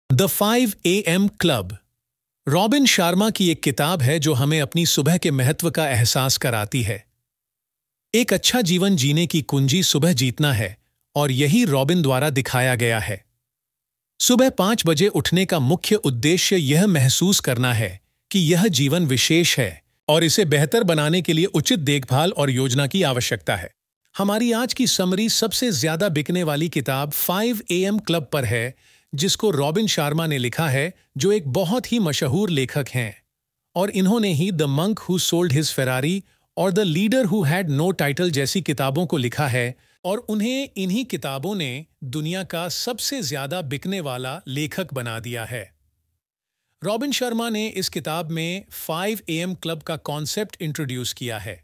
The 5 AM club robin Sharma की एक किताब है जो हमें अपनी सुबह के महत्व का एहसास कराती है। एक अच्छा जीवन जीने की कुंजी सुबह जीतना है और यही रॉबिन द्वारा दिखाया गया है। सुबह 5 बजे उठने का मुख्य उद्देश्य यह महसूस करना है कि यह जीवन विशेष है और इसे बेहतर बनाने के लिए उचित देखभाल और योजना की आवश्यकता है। हमारी आज की समरी सबसे ज्यादा बिकने वाली किताब 5 AM क्लब पर है, जिसको रॉबिन शर्मा ने लिखा है, जो एक बहुत ही मशहूर लेखक हैं। और इन्होंने ही the monk who sold his Ferrari और the leader who had no title जैसी किताबों को लिखा है, और उन्हें इन्हीं किताबों ने दुनिया का सबसे ज्यादा बिकने वाला लेखक बना दिया है। रॉबिन शर्मा ने इस किताब में 5 AM क्लब का कॉन्सेप्ट इंट्रोड्यूस किया है।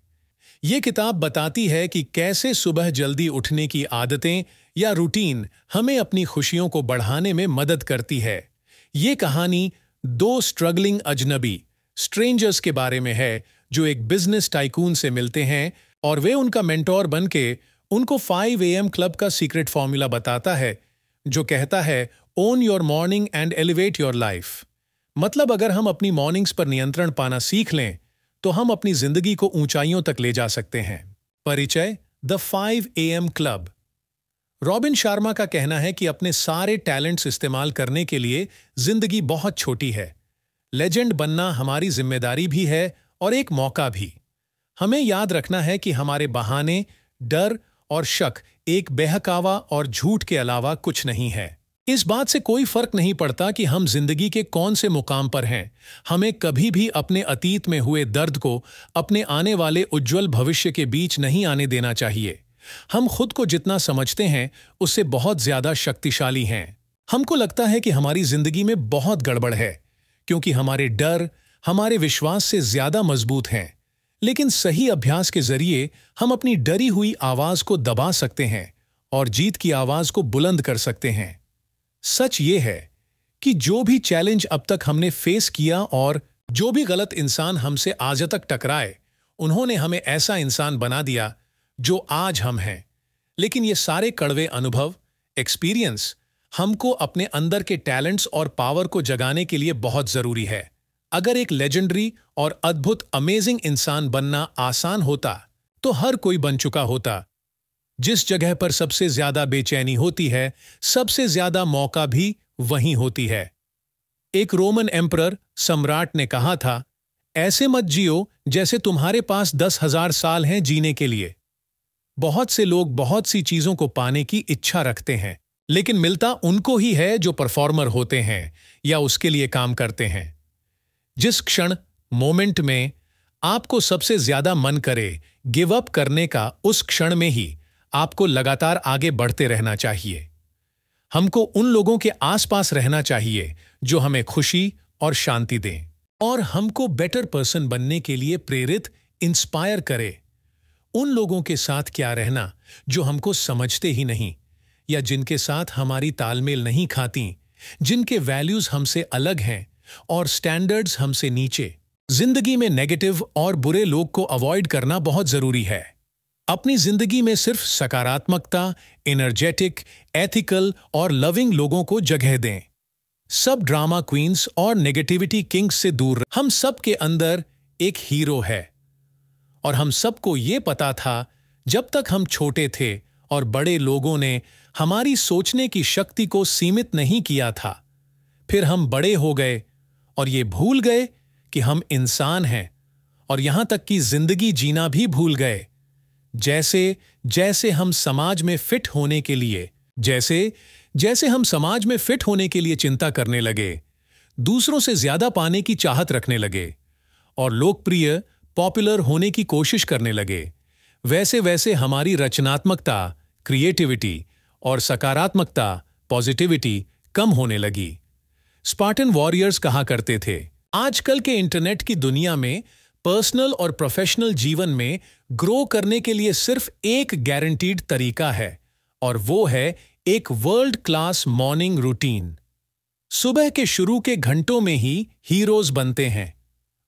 ये किताब बताती है कि कैसे सुबह जल्दी उठने की आदतें या रूटीन हमें अपनी खुशियों को बढ़ाने में मदद करती है। ये कहानी 2 स्ट्रगलिंग अजनबी स्ट्रेंजर्स के बारे में है, जो एक बिजनेस टाइकून से मिलते हैं और वे उनका मेंटोर बनके उनको 5 AM क्लब का सीक्रेट फॉर्मूला बताता है, जो कहता है own your morning and elevate your life. मतलब अगर हम अपनी मॉर्निंग्स पर नियंत्रण पाना सीख लें तो हम अपनी जिंदगी को ऊंचाइयों तक ले जा सकते हैं। परिचय the 5 AM club. Robin Sharma का कहना है कि अपने सारे टैलेंट्स इस्तेमाल करने के लिए जिंदगी बहुत छोटी है। लेजेंड बनना हमारी जिम्मेदारी भी है और एक मौका भी। हमें याद रखना है कि हमारे बहाने, डर और शक एक बहकावा और झूठ के अलावा कुछ नहीं है। इस बात से कोई फर्क नहीं पड़ता कि हम जिंदगी के कौन से मुकाम पर हैं। हमें कभी भी अपने अतीत में हुए दर्द को अपने आने वाले उज्जवल भविष्य के बीच नहीं आने देना चाहिए। हम खुद को जितना समझते हैं उससे बहुत ज्यादा शक्तिशाली हैं। हमको लगता है कि हमारी जिंदगी में बहुत गड़बड़ है क्योंकि हमारे डर हमारे विश्वास से ज्यादा मजबूत हैं। लेकिन सही अभ्यास के जरिए हम अपनी डरी हुई आवाज को दबा सकते हैं और जीत की आवाज को बुलंद कर सकते हैं। सच ये है कि जो भी चैलेंज अब तक हमने फेस किया और जो भी गलत इंसान हमसे आज तक टकराए, उन्होंने हमें ऐसा इंसान बना दिया जो आज हम हैं। लेकिन ये सारे कड़वे अनुभव, एक्सपीरियंस हमको अपने अंदर के टैलेंट्स और पावर को जगाने के लिए बहुत जरूरी है। अगर एक लेजेंडरी और अद्भुत अमेजिंग इंसान बनना आसान होता तो हर कोई बन चुका होता। जिस जगह पर सबसे ज्यादा बेचैनी होती है, सबसे ज्यादा मौका भी वहीं होती है। एक रोमन एम्परर सम्राट ने कहा था, ऐसे मत जियो जैसे तुम्हारे पास 10,000 साल हैं जीने के लिए। बहुत से लोग बहुत सी चीजों को पाने की इच्छा रखते हैं, लेकिन मिलता उनको ही है जो परफॉर्मर होते हैं या उसके लिए काम करते हैं। जिस क्षण, मोमेंट में आपको सबसे ज्यादा मन करे गिव अप करने का, उस क्षण में ही आपको लगातार आगे बढ़ते रहना चाहिए। हमको उन लोगों के आसपास रहना चाहिए जो हमें खुशी और शांति दें और हमको बेटर पर्सन बनने के लिए प्रेरित, इंस्पायर करे। उन लोगों के साथ क्या रहना जो हमको समझते ही नहीं या जिनके साथ हमारी तालमेल नहीं खाती, जिनके वैल्यूज हमसे अलग हैं और स्टैंडर्ड्स हमसे नीचे। जिंदगी में नेगेटिव और बुरे लोग को अवॉइड करना बहुत जरूरी है। अपनी जिंदगी में सिर्फ सकारात्मकता, एनर्जेटिक, एथिकल और लविंग लोगों को जगह दें। सब ड्रामा क्वींस और नेगेटिविटी किंग्स से दूर। हम सब के अंदर एक हीरो है और हम सबको ये पता था जब तक हम छोटे थे और बड़े लोगों ने हमारी सोचने की शक्ति को सीमित नहीं किया था। फिर हम बड़े हो गए और ये भूल गए कि हम इंसान हैं और यहां तक कि जिंदगी जीना भी भूल गए। जैसे जैसे हम समाज में फिट होने के लिए चिंता करने लगे, दूसरों से ज्यादा पाने की चाहत रखने लगे और लोकप्रिय, पॉपुलर होने की कोशिश करने लगे, वैसे वैसे हमारी रचनात्मकता, क्रिएटिविटी और सकारात्मकता, पॉजिटिविटी कम होने लगी। स्पार्टन वॉरियर्स कहा करते थे, आजकल के इंटरनेट की दुनिया में पर्सनल और प्रोफेशनल जीवन में ग्रो करने के लिए सिर्फ एक गारंटीड तरीका है और वो है एक वर्ल्ड क्लास मॉर्निंग रूटीन। सुबह के शुरू के घंटों में ही हीरोज बनते हैं।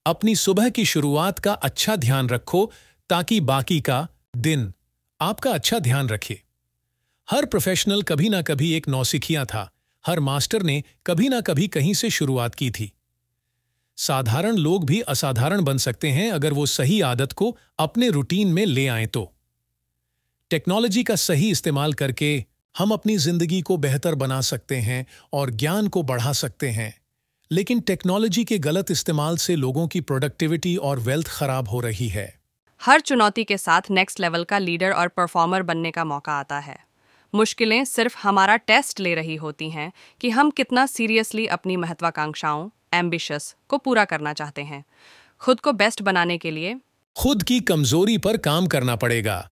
अपनी सुबह की शुरुआत का अच्छा ध्यान रखो ताकि बाकी का दिन आपका अच्छा ध्यान रखे। हर प्रोफेशनल कभी ना कभी एक नौसिखिया था। हर मास्टर ने कभी ना कभी कहीं से शुरुआत की थी। साधारण लोग भी असाधारण बन सकते हैं अगर वो सही आदत को अपने रूटीन में ले आएं तो। टेक्नोलॉजी का सही इस्तेमाल करके हम अपनी जिंदगी को बेहतर बना सकते हैं और ज्ञान को बढ़ा सकते हैं, लेकिन टेक्नोलॉजी के गलत इस्तेमाल से लोगों की प्रोडक्टिविटी और वेल्थ खराब हो रही है। हर चुनौती के साथ नेक्स्ट लेवल का लीडर और परफॉर्मर बनने का मौका आता है। मुश्किलें सिर्फ हमारा टेस्ट ले रही होती हैं कि हम कितना सीरियसली अपनी महत्वाकांक्षाओं एम्बिशस को पूरा करना चाहते हैं। खुद को बेस्ट बनाने के लिए खुद की कमजोरी पर काम करना पड़ेगा।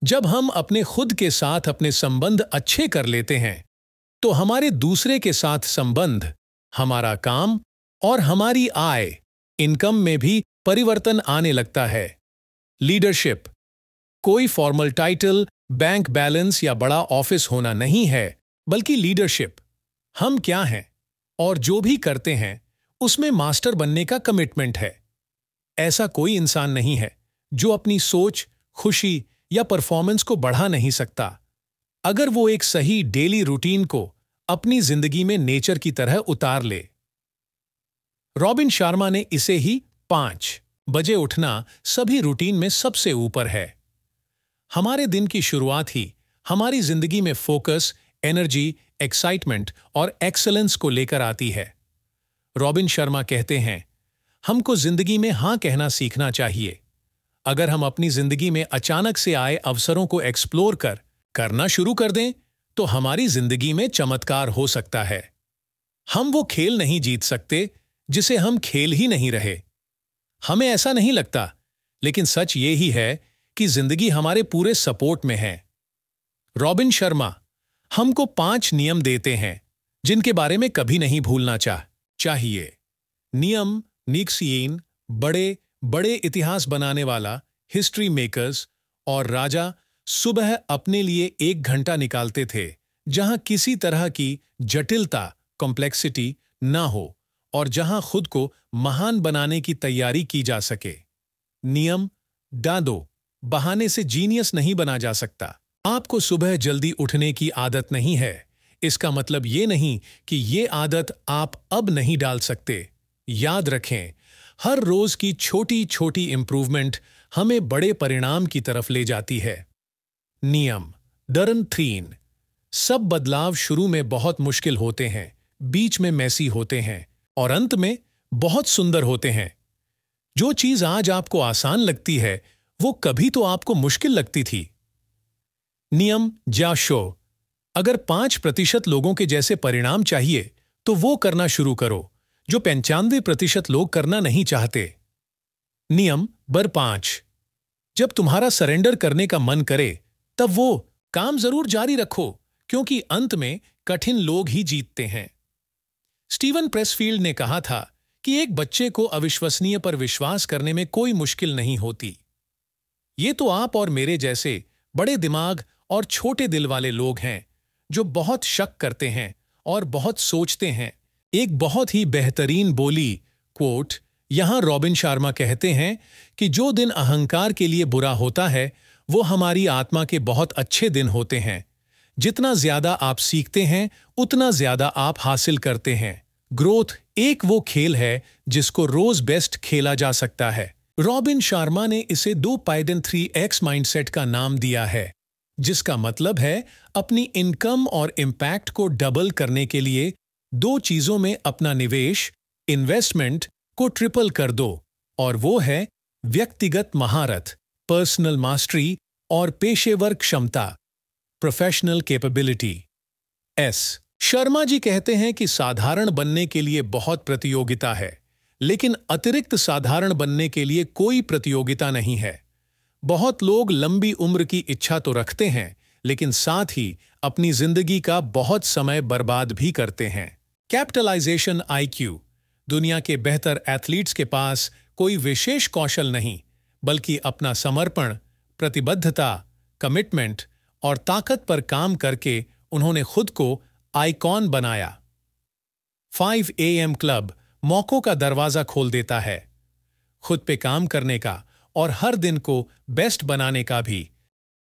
जब हम अपने खुद के साथ अपने संबंध अच्छे कर लेते हैं तो हमारे दूसरे के साथ संबंध, हमारा काम और हमारी आय इनकम में भी परिवर्तन आने लगता है। लीडरशिप कोई फॉर्मल टाइटल, बैंक बैलेंस या बड़ा ऑफिस होना नहीं है, बल्कि लीडरशिप हम क्या हैं और जो भी करते हैं उसमें मास्टर बनने का कमिटमेंट है। ऐसा कोई इंसान नहीं है जो अपनी सोच, खुशी या परफॉर्मेंस को बढ़ा नहीं सकता अगर वो एक सही डेली रूटीन को अपनी जिंदगी में नेचर की तरह उतार ले। रॉबिन शर्मा ने इसे ही 5 बजे उठना सभी रूटीन में सबसे ऊपर है। हमारे दिन की शुरुआत ही हमारी जिंदगी में फोकस, एनर्जी, एक्साइटमेंट और एक्सेलेंस को लेकर आती है। रॉबिन शर्मा कहते हैं, हमको जिंदगी में हां कहना सीखना चाहिए। अगर हम अपनी जिंदगी में अचानक से आए अवसरों को एक्सप्लोर करना शुरू कर दें तो हमारी जिंदगी में चमत्कार हो सकता है। हम वो खेल नहीं जीत सकते जिसे हम खेल ही नहीं रहे। हमें ऐसा नहीं लगता, लेकिन सच ये ही है कि जिंदगी हमारे पूरे सपोर्ट में है। रॉबिन शर्मा हमको 5 नियम देते हैं जिनके बारे में कभी नहीं भूलना चाहिए। नियम निक्सियन बड़े बड़े इतिहास बनाने वाला हिस्ट्री मेकर्स और राजा सुबह अपने लिए 1 घंटा निकालते थे जहां किसी तरह की जटिलता, कॉम्प्लेक्सिटी ना हो और जहां खुद को महान बनाने की तैयारी की जा सके। नियम डादो बहाने से जीनियस नहीं बना जा सकता। आपको सुबह जल्दी उठने की आदत नहीं है, इसका मतलब ये नहीं कि ये आदत आप अब नहीं डाल सकते। याद रखें, हर रोज की छोटी छोटी इंप्रूवमेंट हमें बड़े परिणाम की तरफ ले जाती है। नियम डरन थ्रीन सब बदलाव शुरू में बहुत मुश्किल होते हैं, बीच में मैसी होते हैं और अंत में बहुत सुंदर होते हैं। जो चीज आज आपको आसान लगती है वो कभी तो आपको मुश्किल लगती थी। नियम जाशो अगर 5% लोगों के जैसे परिणाम चाहिए तो वो करना शुरू करो जो 95% लोग करना नहीं चाहते। नियम बर 5 जब तुम्हारा सरेंडर करने का मन करे तब वो काम जरूर जारी रखो, क्योंकि अंत में कठिन लोग ही जीतते हैं। स्टीवन प्रेसफील्ड ने कहा था कि एक बच्चे को अविश्वसनीय पर विश्वास करने में कोई मुश्किल नहीं होती। ये तो आप और मेरे जैसे बड़े दिमाग और छोटे दिल वाले लोग हैं जो बहुत शक करते हैं और बहुत सोचते हैं। एक बहुत ही बेहतरीन बोली कोट यहां रॉबिन शर्मा कहते हैं कि जो दिन अहंकार के लिए बुरा होता है वो हमारी आत्मा के बहुत अच्छे दिन होते हैं। जितना ज्यादा आप सीखते हैं उतना ज्यादा आप हासिल करते हैं। ग्रोथ एक वो खेल है जिसको रोज बेस्ट खेला जा सकता है। रॉबिन शर्मा ने इसे 2π3x माइंडसेट का नाम दिया है, जिसका मतलब है अपनी इनकम और इम्पैक्ट को डबल करने के लिए 2 चीजों में अपना निवेश, इन्वेस्टमेंट को ट्रिपल कर दो, और वो है व्यक्तिगत महारत, पर्सनल मास्टरी और पेशेवर क्षमता, प्रोफेशनल कैपेबिलिटी। शर्मा जी कहते हैं कि साधारण बनने के लिए बहुत प्रतियोगिता है, लेकिन अतिरिक्त साधारण बनने के लिए कोई प्रतियोगिता नहीं है। बहुत लोग लंबी उम्र की इच्छा तो रखते हैं, लेकिन साथ ही अपनी जिंदगी का बहुत समय बर्बाद भी करते हैं। कैपिटलाइजेशन IQ दुनिया के बेहतर एथलीट्स के पास कोई विशेष कौशल नहीं, बल्कि अपना समर्पण, प्रतिबद्धता, कमिटमेंट और ताकत पर काम करके उन्होंने खुद को आइकॉन बनाया। 5 AM क्लब मौकों का दरवाजा खोल देता है। खुद पे काम करने का और हर दिन को बेस्ट बनाने का भी